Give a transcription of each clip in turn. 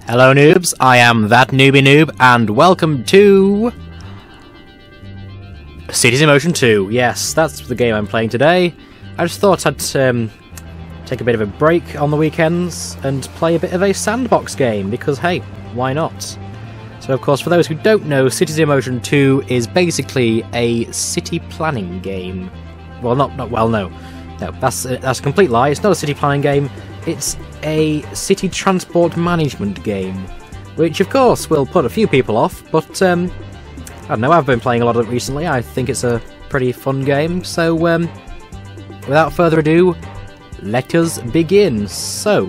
Hello noobs, I am that newbie noob, and welcome to Cities in Motion 2. Yes, that's the game I'm playing today. I just thought I'd take a bit of a break on the weekends and play a bit of a sandbox game, because hey, why not? So of course, for those who don't know, Cities in Motion 2 is basically a city planning game. Well, no, that's a complete lie. It's not a city planning game. It's a city transport management game, which of course will put a few people off, but I don't know, I've been playing a lot of it recently. I think it's a pretty fun game, so without further ado, let us begin. So,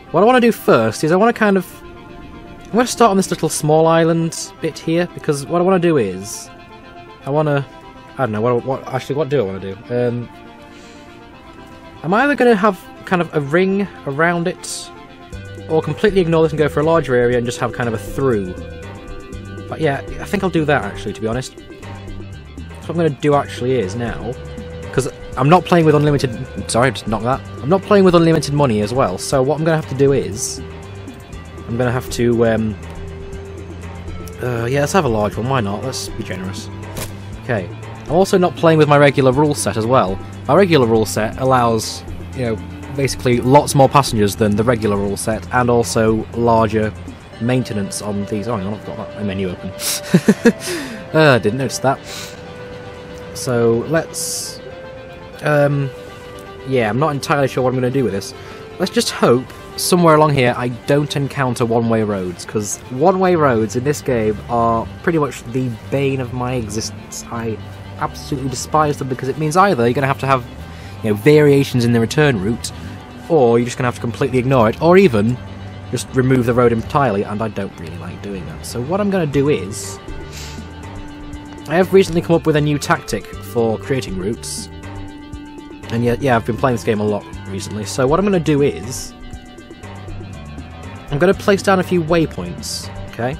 what I want to do first is I'm going to start on this little small island bit here, because what I want to do is, I don't know, what do I want to do? I'm either going to have kind of a ring around it, or completely ignore this and go for a larger area and just have kind of a through. But yeah, I think I'll do that actually, to be honest. So what I'm going to do actually is now, because I'm not playing with unlimited... Sorry, just knocked that. I'm not playing with unlimited money as well, so what I'm going to have to do is... I'm going to have to... yeah, let's have a large one, why not? Let's be generous. Okay. I'm also not playing with my regular rule set as well. My regular rule set allows, you know, basically lots more passengers than the regular rule set, and also larger maintenance on these. Oh, hang on, I've got that menu open. Didn't notice that. So let's yeah, I'm not entirely sure what I'm going to do with this. Let's just hope somewhere along here I don't encounter one-way roads, because one-way roads in this game are pretty much the bane of my existence. I absolutely despise them, because it means either you're going to have, you know, variations in the return route, or you're just going to have to completely ignore it, or even just remove the road entirely, and I don't really like doing that. So what I'm going to do is, I have recently come up with a new tactic for creating routes, and yeah, I've been playing this game a lot recently, so what I'm going to do is, I'm going to place down a few waypoints, okay?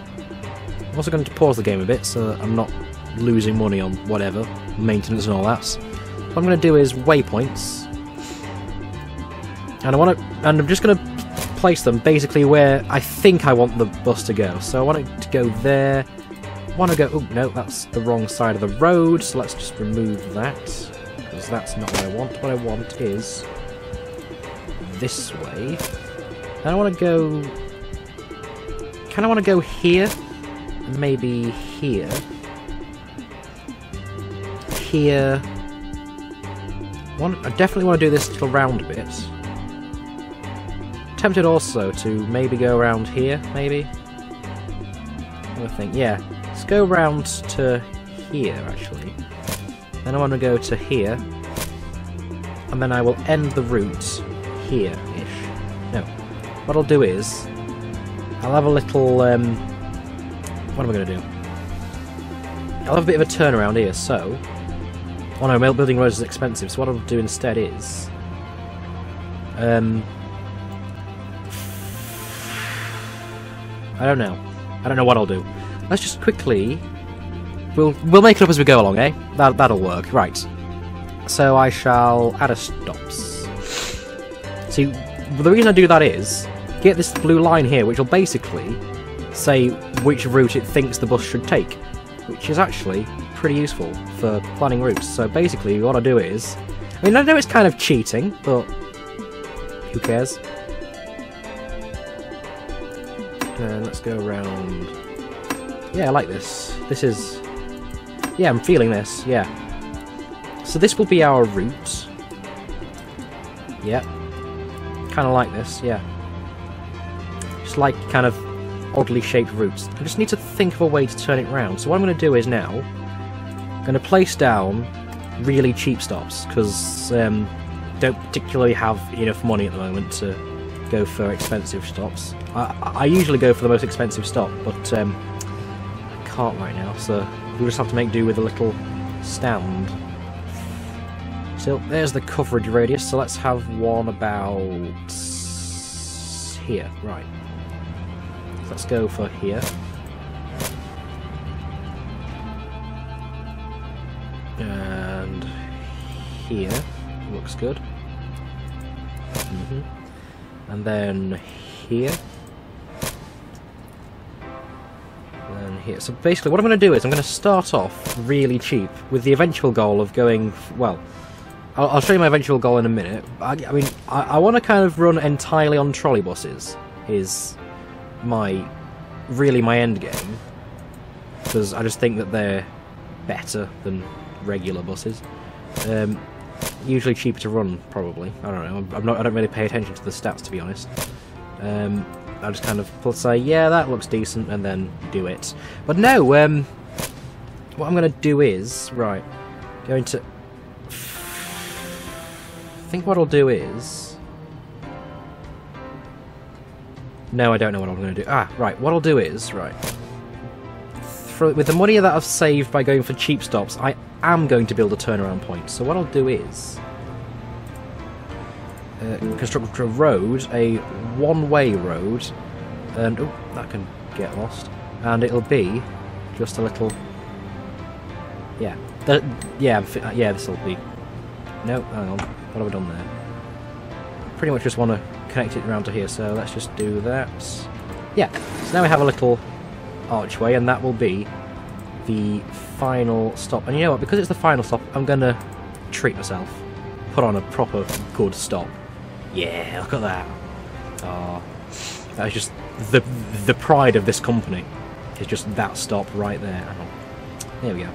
I'm also going to pause the game a bit, so I'm not losing money on whatever, maintenance and all that. So what I'm going to do is waypoints, and I'm just going to place them basically where I think I want the bus to go. So I want it to go there. I want to go... Oh, no, that's the wrong side of the road, so let's just remove that, because that's not what I want. What I want is this way. And I want to go... kind of want to go here, and maybe here. Here. I definitely want to do this little round bit. Tempted also to maybe go around here, maybe. I think, yeah. Let's go around to here, actually. Then I want to go to here, and then I will end the route here-ish. No. What I'll do is, I'll have a little, what am I going to do? I'll have a bit of a turnaround here, so... Oh no, building roads is expensive, so what I'll do instead is... I don't know. I don't know what I'll do. Let's just quickly... We'll make it up as we go along, eh? That'll work. Right. So I shall add a stops. See, the reason I do that is... Get this blue line here, which will basically say which route it thinks the bus should take, which is actually pretty useful for planning routes. So basically what I do is, I mean, I know it's kind of cheating, but who cares? Let's go around. Yeah, I like this. This is, yeah, I'm feeling this, yeah. So this will be our route. Yeah, kind of like this, yeah. Just like kind of oddly shaped routes. I just need to think of a way to turn it round. So what I'm going to do is now, I'm going to place down really cheap stops, because don't particularly have enough money at the moment to go for expensive stops. I usually go for the most expensive stop, but I can't right now, so we'll just have to make do with a little stand. So there's the coverage radius, so let's have one about here, right. Let's go for here. And here. Looks good. And then here. here. So basically what I'm going to do is I'm going to start off really cheap with the eventual goal of going, well, I'll show you my eventual goal in a minute. I mean, I want to kind of run entirely on trolley buses, is really my end game, because I just think that they're better than regular buses. Usually cheaper to run, probably. I don't know. I don't really pay attention to the stats, to be honest. I just kind of say, yeah, that looks decent, and then do it. But no, what I'm going to do is, right, going to... I think what I'll do is... No, I don't know what I'm going to do. Ah, right, what I'll do is, right... with the money that I've saved by going for cheap stops, I am going to build a turnaround point. So what I'll do is... construct a road, a one-way road, and oh, that can get lost, and it'll be just a little, yeah, this will be, no, hang on, what have I done there? Pretty much just want to connect it around to here, so let's just do that. Yeah, so now we have a little archway, and that will be the final stop. And you know what, because it's the final stop, I'm gonna treat myself, put on a proper good stop. Yeah, look at that. Oh, that is just the pride of this company. It's just that stop right there. There we go.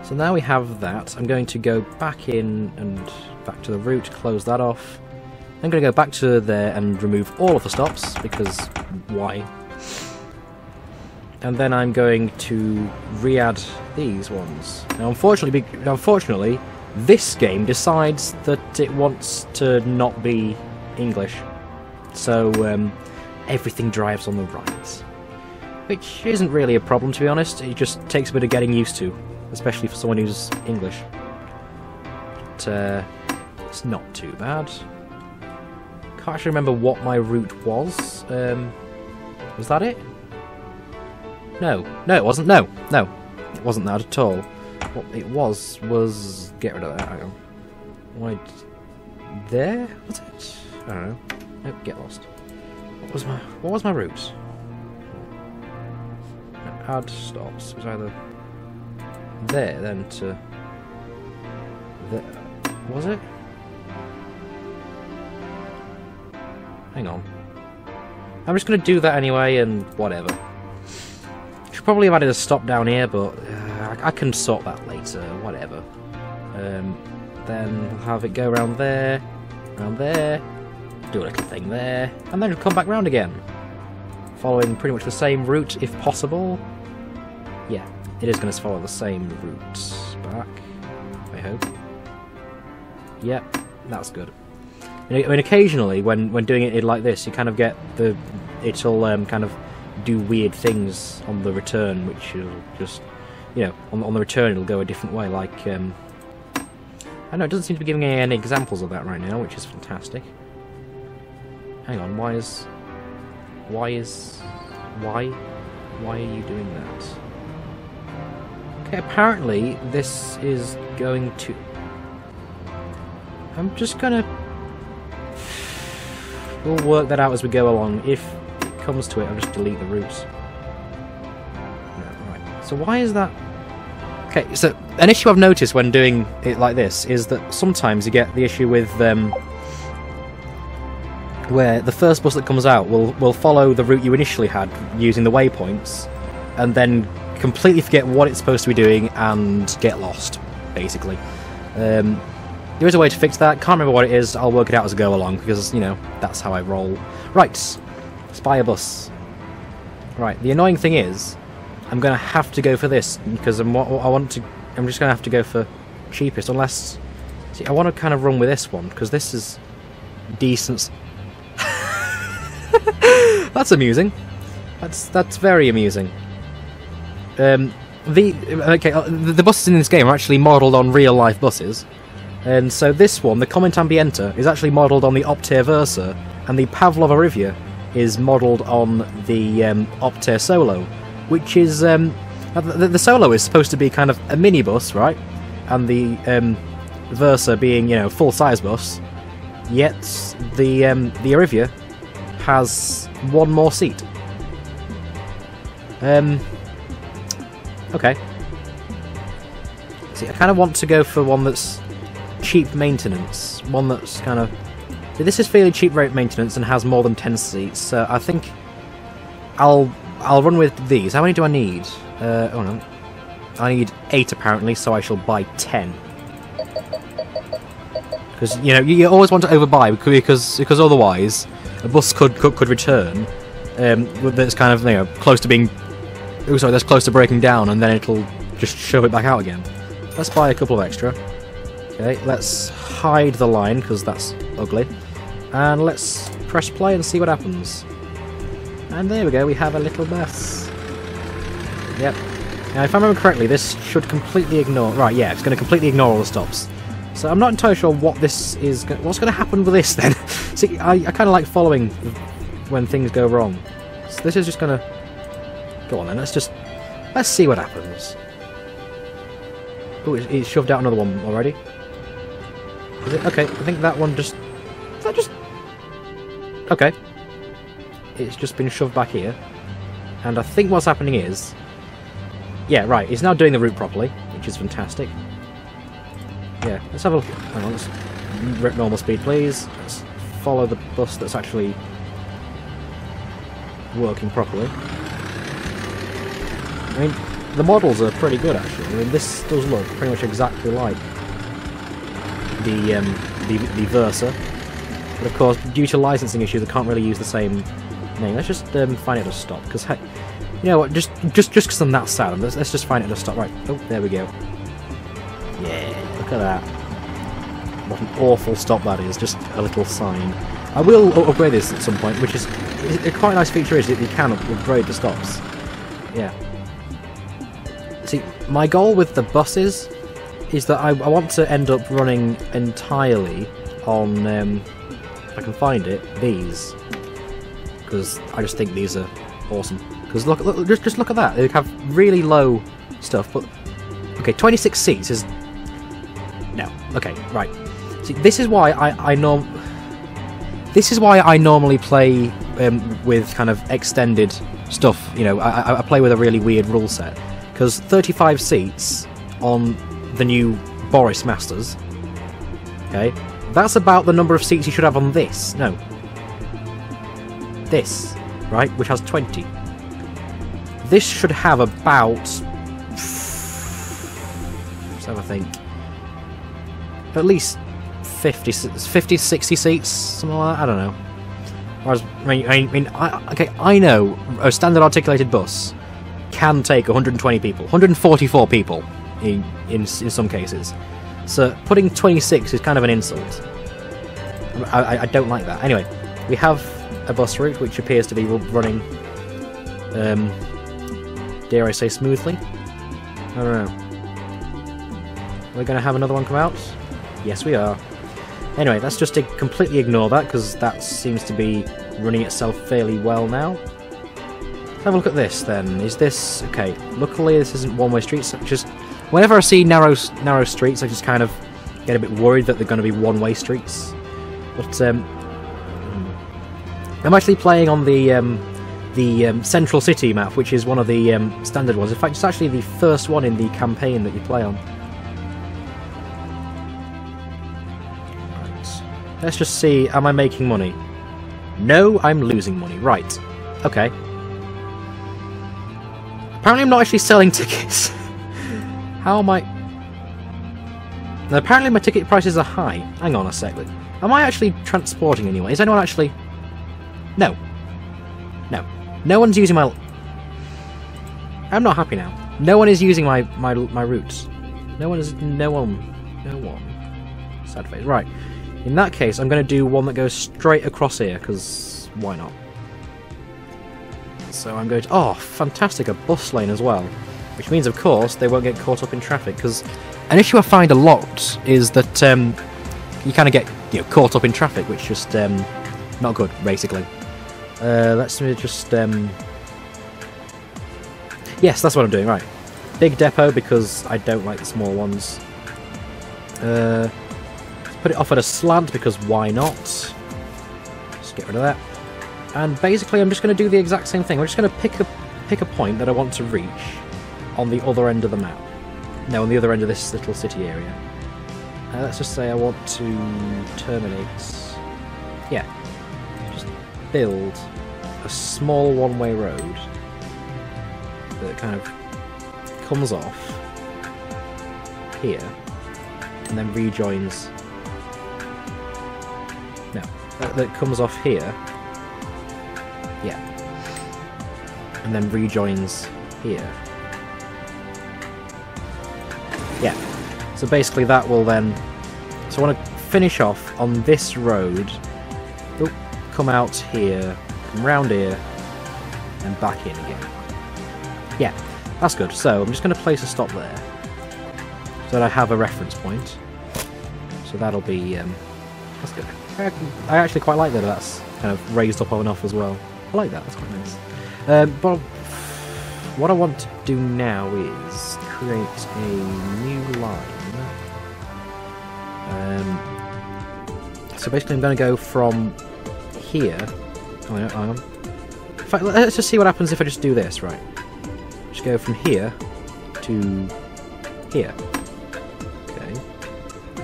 So now we have that. I'm going to go back in and back to the route, close that off. I'm going to go back to there and remove all of the stops, because why? And then I'm going to re-add these ones. Now unfortunately, this game decides that it wants to not be English, so everything drives on the right, which isn't really a problem, to be honest. It just takes a bit of getting used to, especially for someone who's English. But it's not too bad. Can't actually remember what my route was. Was that it? No, it wasn't. No, it wasn't that at all. What it was get rid of that. Hang on. Why? There? Was it? I don't know. Nope, get lost. What was my route? No, add stops. It was either there then to there. Was it? Hang on. I'm just gonna do that anyway, and whatever. Should probably have added a stop down here, but I can sort that later, whatever. Then we'll have it go around there, do a little thing there, and then come back round again. Following pretty much the same route, if possible. Yeah, it is going to follow the same route back, I hope. Yep, that's good. I mean, occasionally, when doing it like this, you kind of get it'll kind of do weird things on the return, which will just, you know, on the return it'll go a different way, like, I don't know, it doesn't seem to be giving any examples of that right now, which is fantastic. Hang on, why are you doing that? Okay, apparently this is going to... I'm just gonna... We'll work that out as we go along. If it comes to it, I'll just delete the route. No, right. So why is that... Okay, so an issue I've noticed when doing it like this is that sometimes you get the issue with where the first bus that comes out will follow the route you initially had using the waypoints, and then completely forget what it's supposed to be doing and get lost, basically. There is a way to fix that. Can't remember what it is. I'll work it out as I go along, because, you know, that's how I roll. Right, spy a bus. Right, the annoying thing is, I'm going to have to go for this, because I'm just going to have to go for cheapest, unless... See, I want to kind of run with this one, because this is decent. That's amusing. That's very amusing. The buses in this game are actually modelled on real-life buses. And so this one, the Comment Ambiente, is actually modelled on the Optare Versa, and the Pavlov Arivia is modelled on the Optare Solo, which is... the Solo is supposed to be kind of a minibus, right? And the Versa being, you know, full-size bus. Yet the Arivia has one more seat. Okay. See, I kind of want to go for one that's cheap maintenance. One that's kind of... See, this is fairly cheap rate maintenance and has more than 10 seats, so I think I'll run with these. How many do I need? Oh no. I need 8 apparently, so I shall buy 10. Because, you know, you always want to overbuy, because otherwise a bus could return that's kind of, you know, close to being... Oh, sorry, that's close to breaking down, and then it'll just shove it back out again. Let's buy a couple of extra. Okay, let's hide the line, because that's ugly. And let's press play and see what happens. And there we go, we have a little bus. Yep. Now, if I remember correctly, this should completely ignore... Right, yeah, it's going to completely ignore all the stops. So I'm not entirely sure what this is... What's going to happen with this, then? See, I kind of like following when things go wrong. So this is just going to... Go on, then, let's see what happens. Oh, it's shoved out another one already. Is it? Okay, I think that one just... Is that just... Okay. It's just been shoved back here. And I think what's happening is... Yeah, right, it's now doing the route properly, which is fantastic. Yeah, let's have a look. Hang on, let's rip normal speed, please. Let's follow the bus that's actually working properly. I mean, the models are pretty good, actually. I mean, this does look pretty much exactly like the Versa. But of course, due to licensing issues, I can't really use the same name. Let's just find it to stop, because, hey, you know what, just because I'm that sad, let's just find it to stop. Right, oh, there we go. Yeah, look at that. What an awful stop that is, just a little sign. I will upgrade this at some point, which is a quite nice feature is that you can upgrade the stops. Yeah. See, my goal with the buses is that I want to end up running entirely on, if I can find it, these. Because I just think these are awesome. Because look, just look at that. They have really low stuff, but okay, 26 seats is no. Okay, right. See, this is why I normally play with kind of extended stuff. You know, I play with a really weird rule set because 35 seats on the new Boris Masters. Okay, that's about the number of seats you should have on this. No, this, right, which has 20. This should have about, let's have a think, at least 50, 60 seats, something like that, I don't know. Whereas, I know a standard articulated bus can take 120 people, 144 people in some cases. So putting 26 is kind of an insult. I don't like that. Anyway, we have a bus route which appears to be running, dare I say, smoothly? I don't know. We're going to have another one come out? Yes, we are. Anyway, let's just completely ignore that, because that seems to be running itself fairly well now. Let's have a look at this, then. Is this... Okay, luckily this isn't one-way streets. Just whenever I see narrow streets, I just kind of get a bit worried that they're going to be one-way streets. But, I'm actually playing on the Central City map, which is one of the standard ones. In fact, it's actually the first one in the campaign that you play on. Right. Let's just see, am I making money? No, I'm losing money. Right. Okay. Apparently I'm not actually selling tickets. How am I... Now, apparently my ticket prices are high. Hang on a sec. Am I actually transporting anyone? Is anyone actually... No. No. No one's using my... I'm not happy now. No one is using my routes. No one. Sad face. Right. In that case, I'm going to do one that goes straight across here, because why not? So I'm going to... Oh, fantastic, a bus lane as well. Which means, of course, they won't get caught up in traffic, because an issue I find a lot is that you kind of get caught up in traffic, which is just not good, basically. Let's just... Yes, that's what I'm doing, right. Big depot, because I don't like the small ones. Let's put it off at a slant, because why not? Just get rid of that. And basically I'm just going to do the exact same thing. We're just going to pick pick a point that I want to reach on the other end of the map. No, on the other end of this little city area. Let's just say I want to terminate... Yeah. Just build a small one-way road that kind of comes off here and then rejoins... No, that comes off here. Yeah. And then rejoins here. Yeah. So basically that will then... So I want to finish off on this road. Oh, come out here, come round here, and back in again. Yeah, that's good. So I'm just going to place a stop there, so that I have a reference point. So that'll be... that's good. I actually quite like that that's kind of raised up on and off as well. I like that, that's quite nice. But what I want to do now is create a new line. So basically I'm going to go from here... Oh, no, hang on. In fact, let's just see what happens if I just do this, right? Just go from here to here. Okay.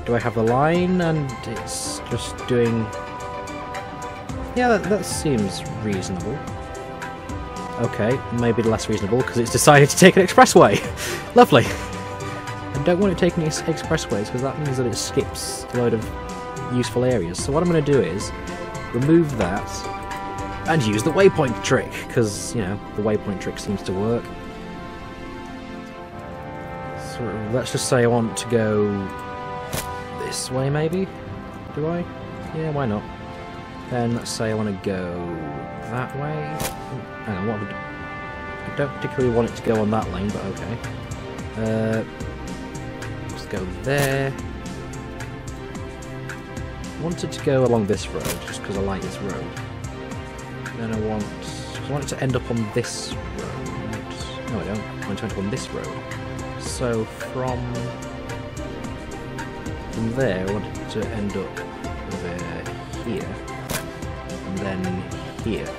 Do I have the line? And it's just doing... Yeah, that seems reasonable. Okay, maybe less reasonable because it's decided to take an expressway. Lovely. I don't want it taking expressways because that means that it skips a load of useful areas. So what I'm going to do is remove that and use the waypoint trick because, you know, the waypoint trick seems to work. So let's just say I want to go this way maybe? Do I? Yeah, why not? Then let's say I want to go that way. Hang on, I don't particularly want it to go on that lane, but okay. Let's go there. I wanted to go along this road, just because I like this road. Then I want it to end up on this road. No, I don't. I want to end up on this road. So from there, I want it to end up over here. And then here.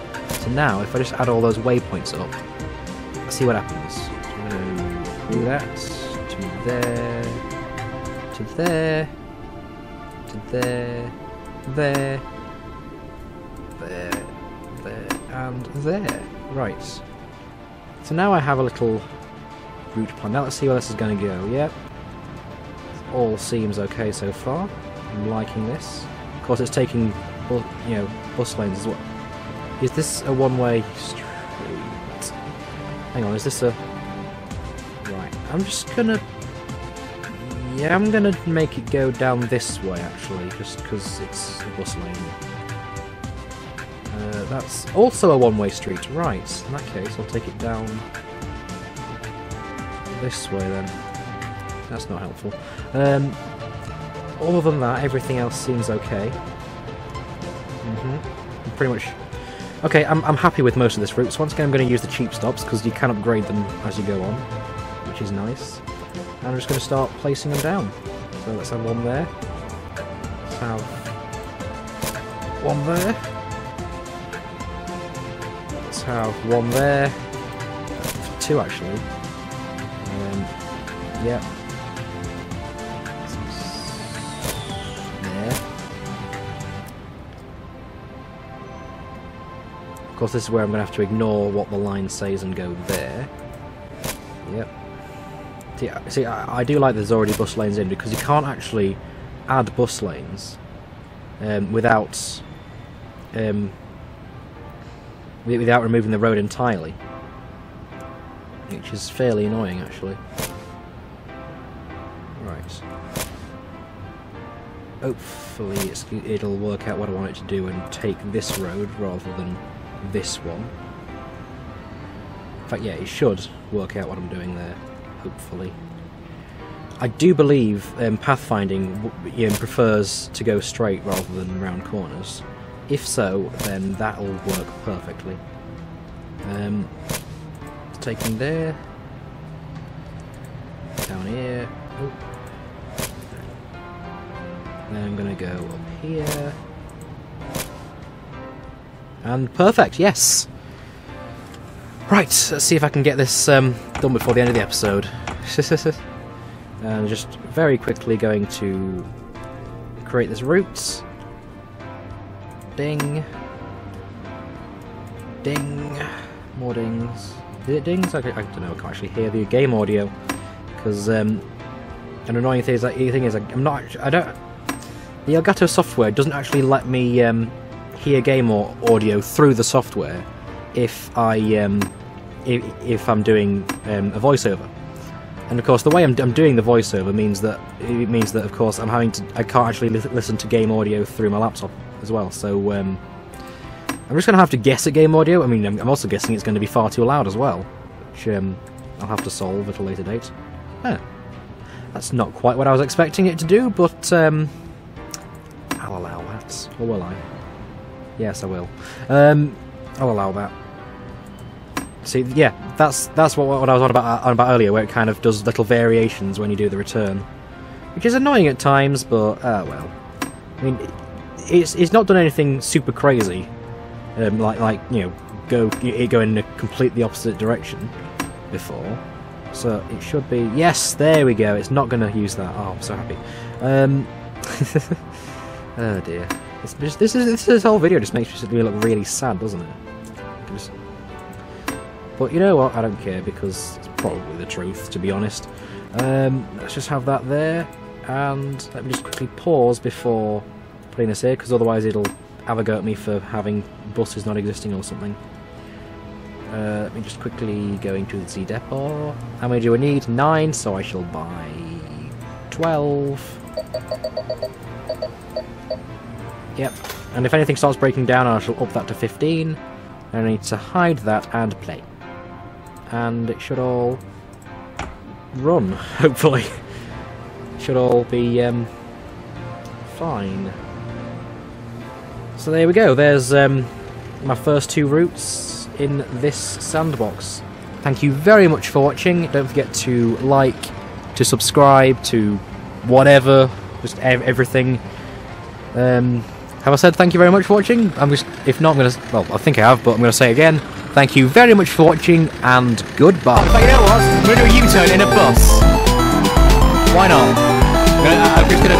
So now, if I just add all those waypoints up, let's see what happens. So I'm going to do that to there, to there, to there, there, there, there, and there. Right. So now I have a little route plan. Now let's see where this is going to go. Yep. All seems okay so far. I'm liking this. Of course, it's taking, bus lanes as well. Is this a one-way street? Hang on, is this a... Right, I'm just gonna... Yeah, I'm gonna make it go down this way, actually, just because it's a bus lane. That's also a one-way street. Right, in that case, I'll take it down this way, then. That's not helpful. Other than that, everything else seems okay. Pretty much... Okay, I'm happy with most of this route, so once again I'm going to use the cheap stops, because you can upgrade them as you go on, which is nice. And I'm just going to start placing them down. So let's have one there. Let's have one there. Let's have one there. Two, actually. Yep. Of course, this is where I'm going to have to ignore what the line says and go there. Yep. See, I do like there's already bus lanes in, because you can't actually add bus lanes without removing the road entirely, which is fairly annoying, actually. Right. Hopefully it'll work out what I want it to do and take this road rather than this one. In fact, yeah, it should work out what I'm doing there, hopefully. I do believe pathfinding prefers to go straight rather than round corners. If so, then that'll work perfectly. Taking there, down here. Oh. Then I'm gonna go up here. And perfect, yes! Right, let's see if I can get this done before the end of the episode. And just very quickly going to create this route. Ding. Ding. More dings. Is it dings? I don't know, I can't actually hear the game audio. Because, an annoying thing is, the Elgato software doesn't actually let me hear game audio through the software if I'm doing a voiceover. And of course, the way I'm doing the voiceover means that of course I can't actually listen to game audio through my laptop as well. So I'm just gonna have to guess at game audio. I mean, I'm also guessing it's going to be far too loud as well, which I'll have to solve at a later date. That's not quite what I was expecting it to do, but I'll allow that. Or will I? Yes, I will. I'll allow that. See, yeah, that's what I was on about earlier, where it kind of does little variations when you do the return, which is annoying at times, but well, I mean, it's not done anything super crazy, like you know, go in a completely opposite direction before, so it should be. Yes, there we go. It's not going to use that. Oh, I'm so happy. Oh dear, this whole video just makes me look really sad, doesn't it? But you know what, I don't care, because it's probably the truth, to be honest. Let's just have that there, and let me just quickly pause before putting this here, because otherwise it'll have a go at me for having buses not existing or something. Let me just quickly go into the Z depot. How many do I need? 9, so I shall buy 12. Yep, and if anything starts breaking down, I shall up that to 15. And I need to hide that and play. And it should all run, hopefully. Should all be fine. So there we go, there's my first 2 routes in this sandbox. Thank you very much for watching. Don't forget to like, to subscribe, to whatever, just everything. Have I said thank you very much for watching? If not, I'm gonna, well, I think I have, but I'm gonna say again, thank you very much for watching, and goodbye. But you know what? I'm gonna do a U-turn in a bus. Why not? I'm just gonna...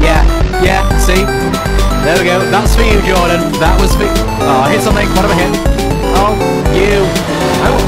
Yeah, see? There we go, that's for you, Jordan. That was for... Oh, I hit something, what have I hit? Oh, you... Oh,